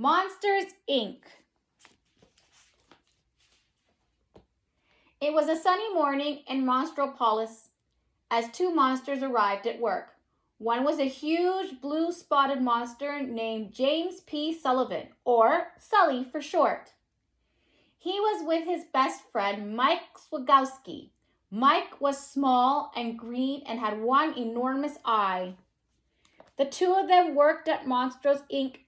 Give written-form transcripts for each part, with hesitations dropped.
Monsters, Inc. It was a sunny morning in Monstropolis as two monsters arrived at work. One was a huge blue-spotted monster named James P. Sullivan, or Sully for short. He was with his best friend, Mike Swagowski. Mike was small and green and had one enormous eye. The two of them worked at Monsters, Inc.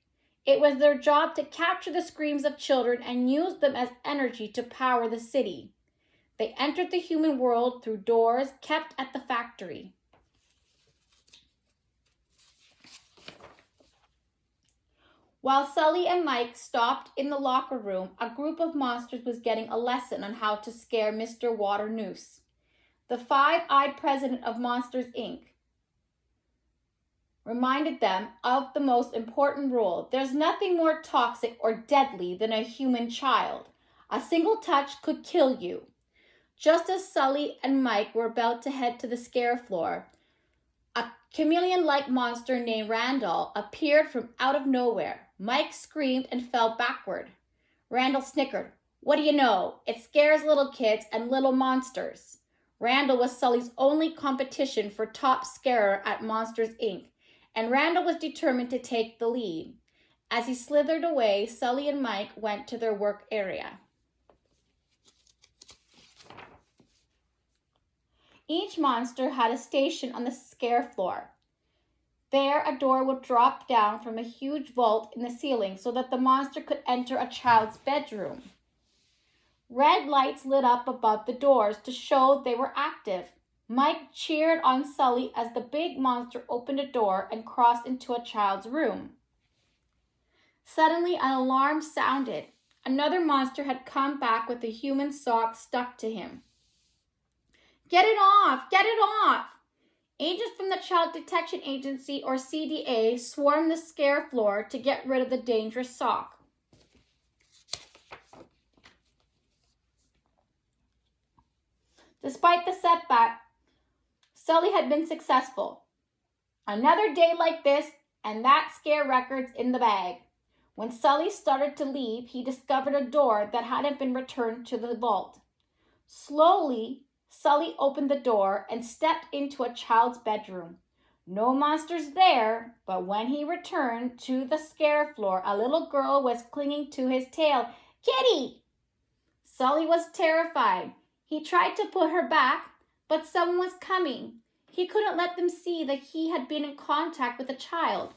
It was their job to capture the screams of children and use them as energy to power the city. They entered the human world through doors kept at the factory. While Sully and Mike stopped in the locker room, a group of monsters was getting a lesson on how to scare Mr. Waternoose, the five-eyed president of Monsters, Inc. reminded them of the most important rule. There's nothing more toxic or deadly than a human child. A single touch could kill you. Just as Sully and Mike were about to head to the scare floor, a chameleon-like monster named Randall appeared from out of nowhere. Mike screamed and fell backward. Randall snickered. What do you know? It scares little kids and little monsters. Randall was Sully's only competition for top scarer at Monsters, Inc., and Randall was determined to take the lead. As he slithered away, Sully and Mike went to their work area. Each monster had a station on the scare floor. There, a door would drop down from a huge vault in the ceiling so that the monster could enter a child's bedroom. Red lights lit up above the doors to show they were active. Mike cheered on Sully as the big monster opened a door and crossed into a child's room. Suddenly, an alarm sounded. Another monster had come back with a human sock stuck to him. Get it off! Get it off! Agents from the Child Detection Agency, or CDA, swarmed the scare floor to get rid of the dangerous sock. Despite the setback, Sully had been successful. Another day like this, and that scare record's in the bag. When Sully started to leave, he discovered a door that hadn't been returned to the vault. Slowly, Sully opened the door and stepped into a child's bedroom. No monsters there, but when he returned to the scare floor, a little girl was clinging to his tail. Kitty! Sully was terrified. He tried to put her back, but someone was coming. He couldn't let them see that he had been in contact with a child.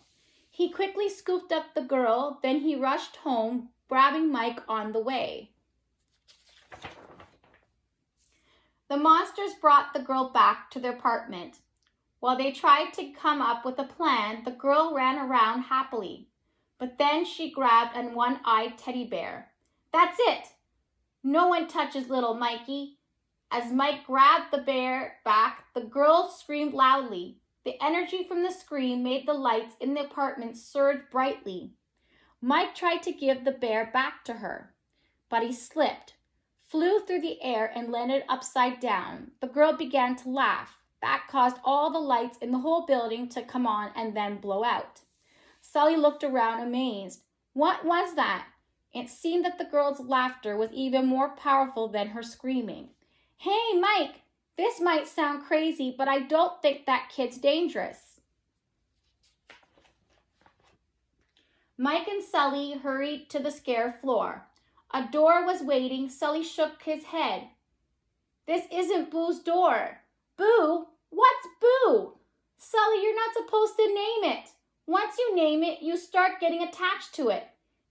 He quickly scooped up the girl, then he rushed home, grabbing Mike on the way. The monsters brought the girl back to their apartment. While they tried to come up with a plan, the girl ran around happily. But then she grabbed a one-eyed teddy bear. That's it! No one touches little Mikey. As Mike grabbed the bear back, the girl screamed loudly. The energy from the scream made the lights in the apartment surge brightly. Mike tried to give the bear back to her, but he slipped, flew through the air, and landed upside down. The girl began to laugh. That caused all the lights in the whole building to come on and then blow out. Sully looked around amazed. What was that? It seemed that the girl's laughter was even more powerful than her screaming. Hey, Mike, this might sound crazy, but I don't think that kid's dangerous. Mike and Sully hurried to the scare floor. A door was waiting. Sully shook his head. This isn't Boo's door. Boo? What's Boo? Sully, you're not supposed to name it. Once you name it, you start getting attached to it.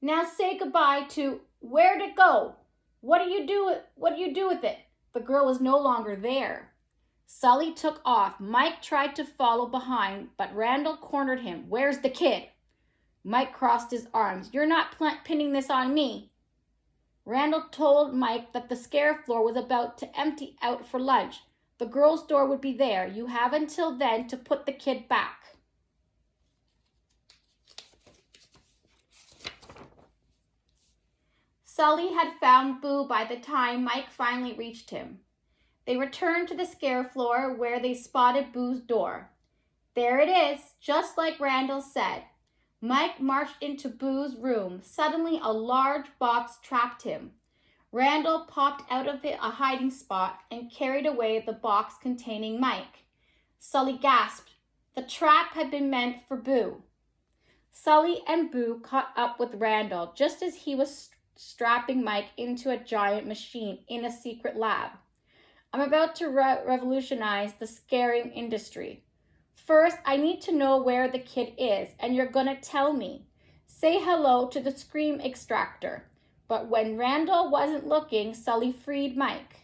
Now say goodbye to where'd it go? What do you do with it? The girl was no longer there. Sully took off. Mike tried to follow behind, but Randall cornered him. Where's the kid? Mike crossed his arms. You're not pinning this on me. Randall told Mike that the scare floor was about to empty out for lunch. The girl's door would be there. You have until then to put the kid back. Sully had found Boo by the time Mike finally reached him. They returned to the scare floor where they spotted Boo's door. There it is, just like Randall said. Mike marched into Boo's room. Suddenly, a large box trapped him. Randall popped out of a hiding spot and carried away the box containing Mike. Sully gasped. The trap had been meant for Boo. Sully and Boo caught up with Randall just as he was strapping Mike into a giant machine in a secret lab. I'm about to revolutionize the scaring industry. First, I need to know where the kid is, and you're going to tell me. Say hello to the scream extractor. But when Randall wasn't looking, Sully freed Mike.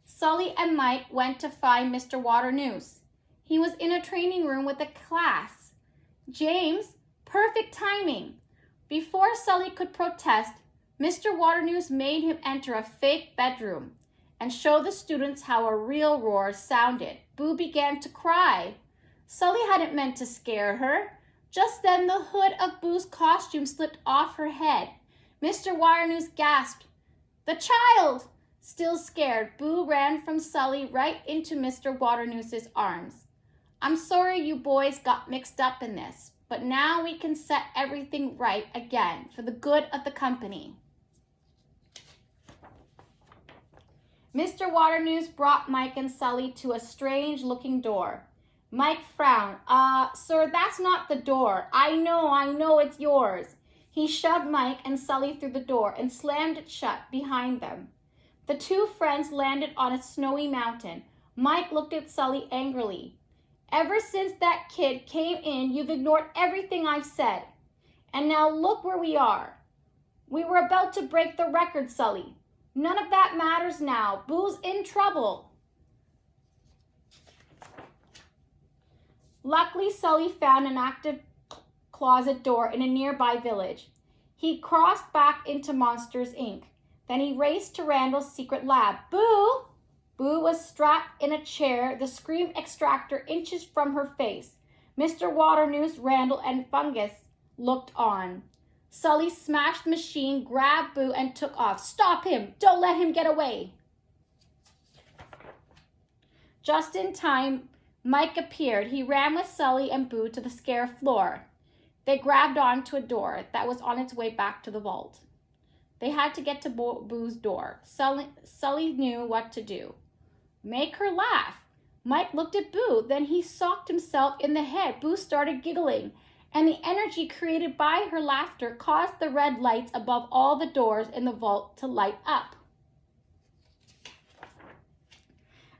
Sully and Mike went to find Mr. Waternoose. He was in a training room with a class. James, perfect timing. Before Sully could protest, Mr. Waternoose made him enter a fake bedroom and show the students how a real roar sounded. Boo began to cry. Sully hadn't meant to scare her. Just then, the hood of Boo's costume slipped off her head. Mr. Waternoose gasped. The child! Still scared, Boo ran from Sully right into Mr. Waternoose's arms. I'm sorry you boys got mixed up in this, but now we can set everything right again for the good of the company. Mr. Waternoose brought Mike and Sully to a strange-looking door. Mike frowned. Sir, that's not the door. I know it's yours. He shoved Mike and Sully through the door and slammed it shut behind them. The two friends landed on a snowy mountain. Mike looked at Sully angrily. Ever since that kid came in, you've ignored everything I've said. And now look where we are. We were about to break the record, Sully. None of that matters now. Boo's in trouble. Luckily, Sully found an active closet door in a nearby village. He crossed back into Monsters, Inc. Then he raced to Randall's secret lab. Boo! Boo was strapped in a chair, the scream extractor inches from her face. Mr. Waternoose, Randall, and Fungus looked on. Sully smashed the machine, grabbed Boo, and took off. Stop him! Don't let him get away! Just in time, Mike appeared. He ran with Sully and Boo to the scare floor. They grabbed onto a door that was on its way back to the vault. They had to get to Boo's door. Sully knew what to do. Make her laugh. Mike looked at Boo. Then he socked himself in the head. Boo started giggling, and the energy created by her laughter caused the red lights above all the doors in the vault to light up.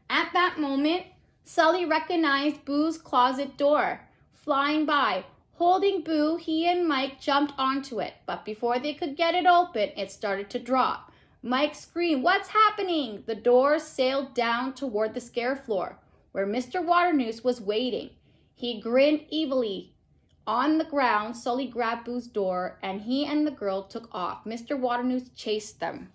At that moment, Sully recognized Boo's closet door flying by. Holding Boo, he and Mike jumped onto it, but before they could get it open, it started to drop. Mike screamed, "What's happening?" The door sailed down toward the scare floor, where Mr. Waternoose was waiting. He grinned evilly. On the ground, Sully grabbed Boo's door, and he and the girl took off. Mr. Waternoose chased them.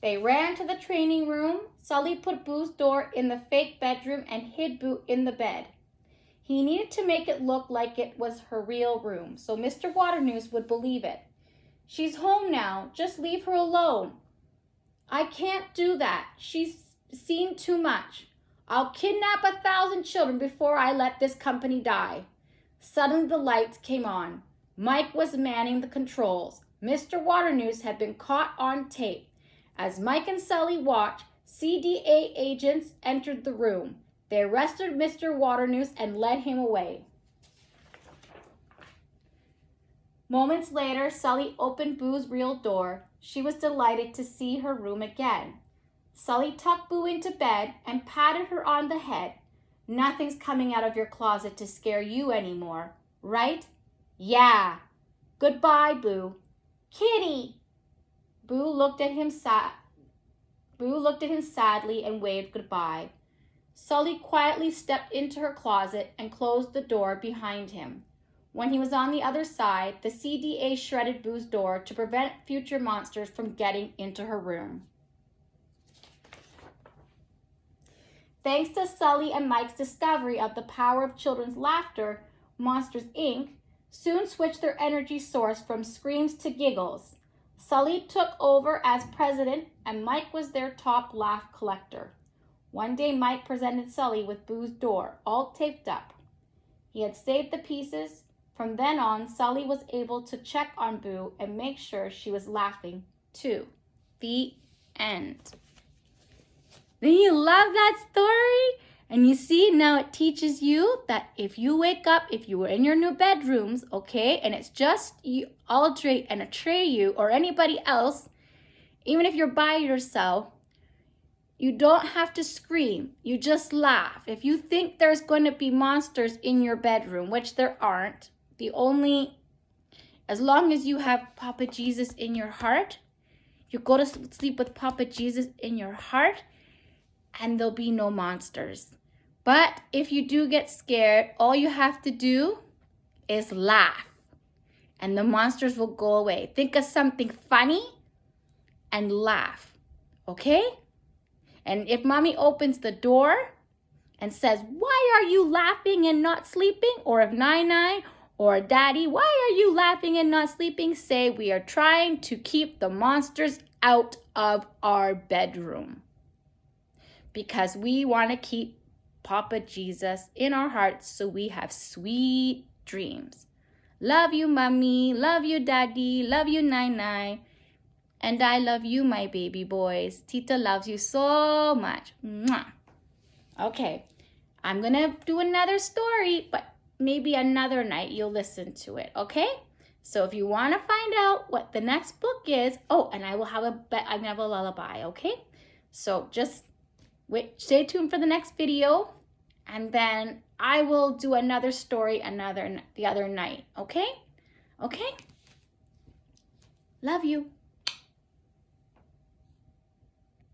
They ran to the training room. Sully put Boo's door in the fake bedroom and hid Boo in the bed. He needed to make it look like it was her real room, so Mr. Waternoose would believe it. She's home now. Just leave her alone. I can't do that. She's seen too much. I'll kidnap 1,000 children before I let this company die. Suddenly the lights came on. Mike was manning the controls. Mr. Waternoose had been caught on tape. As Mike and Sully watched, CDA agents entered the room. They arrested Mr. Waternoose and led him away. Moments later, Sully opened Boo's real door. She was delighted to see her room again. Sully tucked Boo into bed and patted her on the head. Nothing's coming out of your closet to scare you anymore, right? Yeah. Goodbye, Boo. Kitty! Boo looked at him sadly and waved goodbye. Sully quietly stepped into her closet and closed the door behind him. When he was on the other side, the CDA shredded Boo's door to prevent future monsters from getting into her room. Thanks to Sully and Mike's discovery of the power of children's laughter, Monsters, Inc. soon switched their energy source from screams to giggles. Sully took over as president, and Mike was their top laugh collector. One day Mike presented Sully with Boo's door, all taped up. He had saved the pieces. From then on, Sully was able to check on Boo and make sure she was laughing too. The end. Do you love that story? And you see, now it teaches you that if you wake up, if you were in your new bedrooms, okay, and it's just you, Audrey and Atreyu or anybody else, even if you're by yourself, you don't have to scream. You just laugh. If you think there's going to be monsters in your bedroom, which there aren't, as long as you have Papa Jesus in your heart, you go to sleep with Papa Jesus in your heart, and there'll be no monsters. But if you do get scared, all you have to do is laugh, and the monsters will go away. Think of something funny and laugh, okay? And if mommy opens the door and says, why are you laughing and not sleeping? Or if Nai or Daddy, why are you laughing and not sleeping? Say, we are trying to keep the monsters out of our bedroom. Because we want to keep Papa Jesus in our hearts so we have sweet dreams. Love you, Mommy. Love you, Daddy. Love you, Nai. And I love you, my baby boys. Tita loves you so much. Mwah. Okay, I'm going to do another story, but maybe another night you'll listen to it, okay? So if you want to find out what the next book is, and I will have a lullaby, okay? So just wait, stay tuned for the next video, and then I will do another story the other night, okay? Okay? Love you.